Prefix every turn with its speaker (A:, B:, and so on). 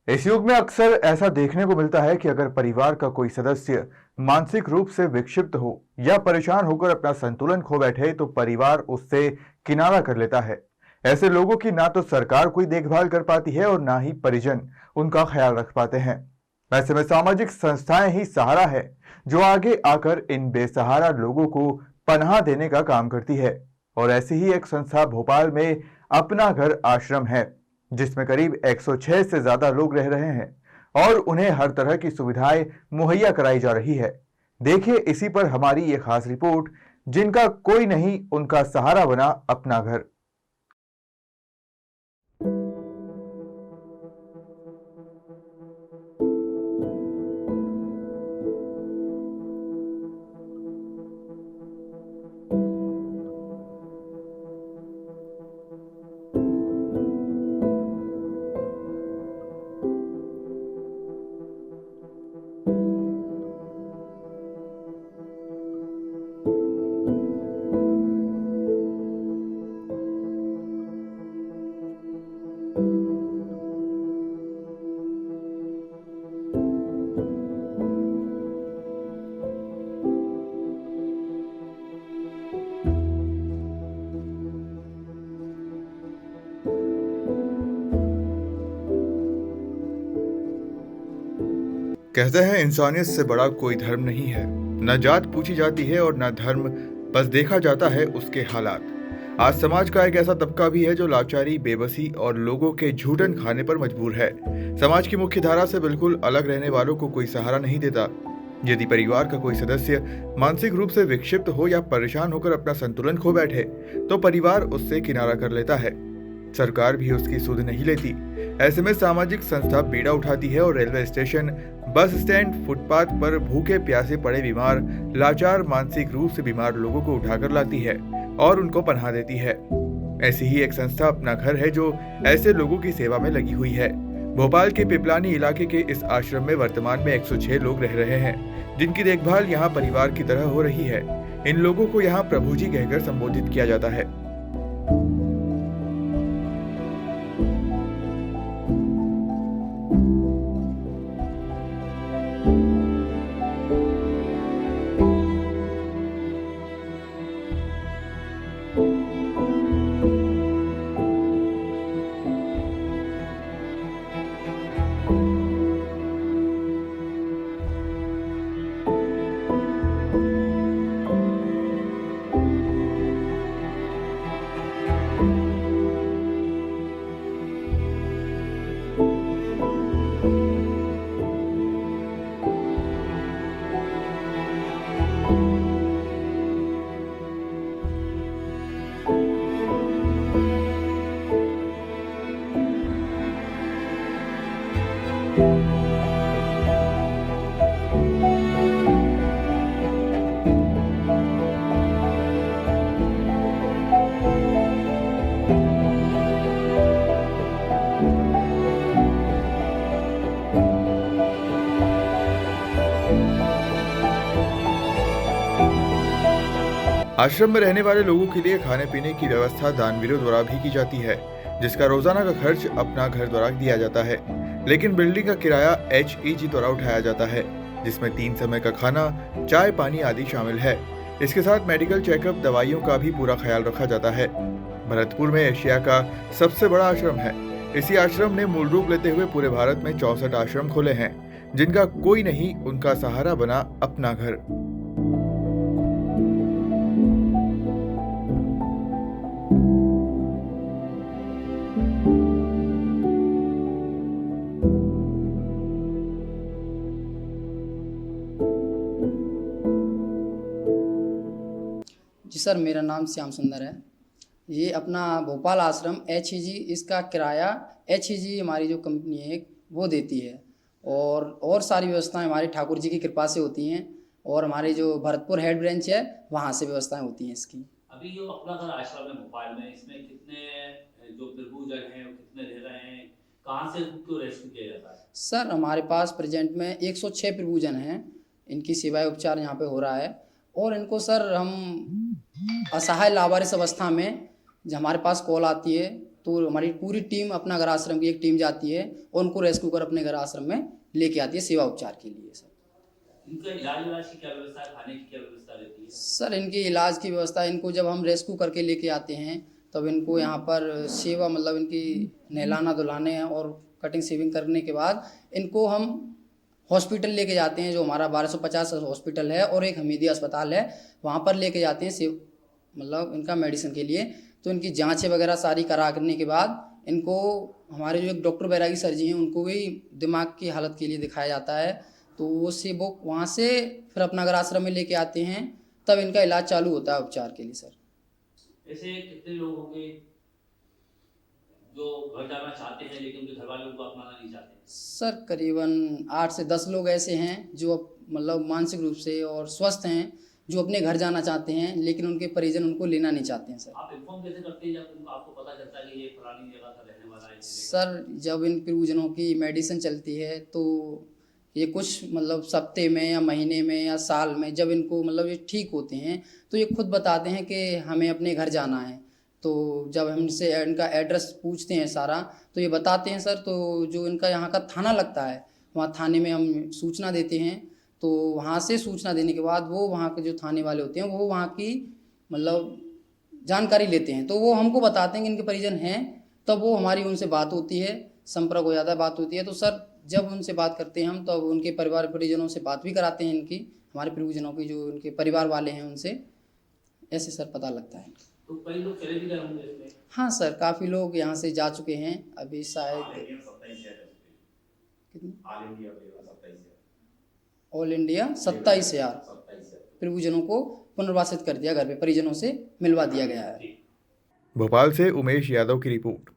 A: इस युग में अक्सर ऐसा देखने को मिलता है कि अगर परिवार का कोई सदस्य मानसिक रूप से विक्षिप्त हो या परेशान होकर अपना संतुलन खो बैठे तो परिवार उससे किनारा कर लेता है। ऐसे लोगों की ना तो सरकार कोई देखभाल कर पाती है और ना ही परिजन उनका ख्याल रख पाते हैं। ऐसे में सामाजिक संस्थाएं ही सहारा है जो आगे आकर इन बेसहारा लोगों को पनाह देने का काम करती है। और ऐसी ही एक संस्था भोपाल में अपना घर आश्रम है, जिसमें करीब 106 से ज्यादा लोग रह रहे हैं और उन्हें हर तरह की सुविधाएं मुहैया कराई जा रही है। देखिए इसी पर हमारी ये खास रिपोर्ट, जिनका कोई नहीं उनका सहारा बना अपना घर। कहते हैं इंसानियत से बड़ा कोई धर्म नहीं है। न जात पूछी जाती है और न धर्म, बस देखा जाता है उसके हालात। आज समाज का एक ऐसा तबका भी है जो लाचारी, बेबसी और लोगों के झूठन खाने पर मजबूर है। समाज की मुख्य धारा से बिल्कुल अलग रहने वालों को कोई सहारा नहीं देता। यदि परिवार का कोई सदस्य मानसिक रूप से विक्षिप्त हो या परेशान होकर अपना संतुलन खो बैठे तो परिवार उससे किनारा कर लेता है। सरकार भी उसकी सुध नहीं लेती। ऐसे में सामाजिक संस्था बीड़ा उठाती है और railway station, bus stand, footpath पर भूखे प्यासे पड़े बीमार, लाचार, मानसिक रूप से बीमार लोगों को उठाकर लाती है और उनको पनाह देती है। ऐसी ही एक संस्था अपना घर है जो ऐसे लोगों की सेवा में लगी हुई है। भोपाल के पिपलानी इलाके के इस आश्रम में वर्तमान में 106 लोग रह रहे हैं, जिनकी देखभाल यहाँ परिवार की तरह हो रही है। इन लोगों को यहाँ प्रभु जी कहकर संबोधित किया जाता है। आश्रम में रहने वाले लोगों के लिए खाने पीने की व्यवस्था दानवीरों द्वारा भी की जाती है, जिसका रोजाना का खर्च अपना घर द्वारा दिया जाता है। लेकिन बिल्डिंग का किराया HEG द्वारा उठाया जाता है, जिसमें 3 समय का खाना, चाय, पानी आदि शामिल है। इसके साथ मेडिकल चेकअप, दवाइयों का भी पूरा ख्याल रखा जाता है। भरतपुर में एशिया का सबसे बड़ा आश्रम है। इसी आश्रम ने मूल रूप लेते हुए पूरे भारत में 64 आश्रम खोले हैं, जिनका कोई नहीं उनका सहारा बना अपना घर।
B: जी सर, मेरा नाम श्याम सुंदर है। ये अपना भोपाल आश्रम HEG, इसका किराया HEG हमारी जो कंपनी है वो देती है, और सारी व्यवस्थाएं हमारे ठाकुर जी की कृपा से होती हैं, और हमारे जो भरतपुर हेड ब्रांच है वहाँ से व्यवस्थाएं होती हैं इसकी।
C: अभी जो अपना घर आश्रम है भोपाल में, इसमें कितने जो प्रभुजन हैं वो कितने रह रहे हैं, कहाँ से उनको रेस्क्यू किया जाता है?
B: सर, हमारे पास प्रेजेंट में 106 प्रभुजन हैं। इनकी सेवाएं उपचार यहाँ पे हो रहा है, और इनको सर हम असहाय लावारिस अवस्था में जब हमारे पास कॉल आती है तो हमारी पूरी टीम अपना घर आश्रम की एक टीम जाती है और उनको रेस्क्यू कर अपने घर आश्रम में लेके आती है सेवा उपचार के लिए सर।
C: इनका इलाज विलाज की क्या व्यवस्था है, खाने की क्या व्यवस्था रहती है?
B: सर इनके इलाज की व्यवस्था, इनको जब हम रेस्क्यू करके लेके आते हैं तब इनको यहाँ पर सेवा मतलब इनकी नहलाना धुलाने और कटिंग शेविंग करने के बाद इनको हम हॉस्पिटल लेके जाते हैं, जो हमारा 1250 हॉस्पिटल है और एक हमीदिया अस्पताल है, वहाँ पर लेके जाते हैं मतलब इनका मेडिसिन के लिए। तो इनकी जाँचें वगैरह सारी करा करने के बाद इनको हमारे जो एक डॉक्टर बैरागी सर जी हैं उनको भी दिमाग की हालत के लिए दिखाया जाता है। तो वो वहाँ से फिर अपना घर आश्रम में लेके आते हैं, तब इनका इलाज चालू होता है उपचार के लिए सर।
C: ऐसे कितने लोग होंगे जो घर जाना चाहते हैं लेकिन उनके घर वाले उनको अपनाना नहीं चाहते?
B: सर करीबन 8 से 10 लोग ऐसे हैं जो मतलब मानसिक रूप से और स्वस्थ हैं, जो अपने घर जाना चाहते हैं लेकिन उनके परिजन उनको लेना नहीं चाहते हैं सर।
C: आप इन्फॉर्म कैसे करते हैं जब आपको पता चलता है कि ये फलानी जगह का रहने वाला है?
B: सर जब इन परिजनों की मेडिसिन चलती है तो ये कुछ मतलब सप्ते में या महीने में या साल में जब इनको मतलब ये ठीक होते हैं तो ये खुद बताते हैं कि हमें अपने घर जाना है। तो जब हमसे इनका एड्रेस पूछते हैं सारा तो ये बताते हैं सर। तो जो इनका यहाँ का थाना लगता है वहाँ थाने में हम सूचना देते हैं, तो वहाँ से सूचना देने के बाद वो वहाँ के जो थाने वाले होते हैं वो वहाँ की मतलब जानकारी लेते हैं, तो वो हमको बताते हैं कि इनके परिजन हैं, तब वो हमारी उनसे बात होती है, संपर्क हो जाता है, बात होती है। तो सर जब उनसे बात करते हैं हम तब तो उनके परिवार परिजनों से बात भी कराते हैं, इनकी हमारे परिजनों की जो उनके परिवार वाले हैं उनसे, ऐसे सर पता लगता है।
C: तो कई लोग चले भी गए होंगे इसमें?
B: हाँ सर काफ़ी लोग यहाँ से जा चुके हैं, अभी शायद कितने ऑल इंडिया 27,000 परिजनों को पुनर्वासित कर दिया, घर पे परिजनों से मिलवा दिया गया है।
A: भोपाल से उमेश यादव की रिपोर्ट।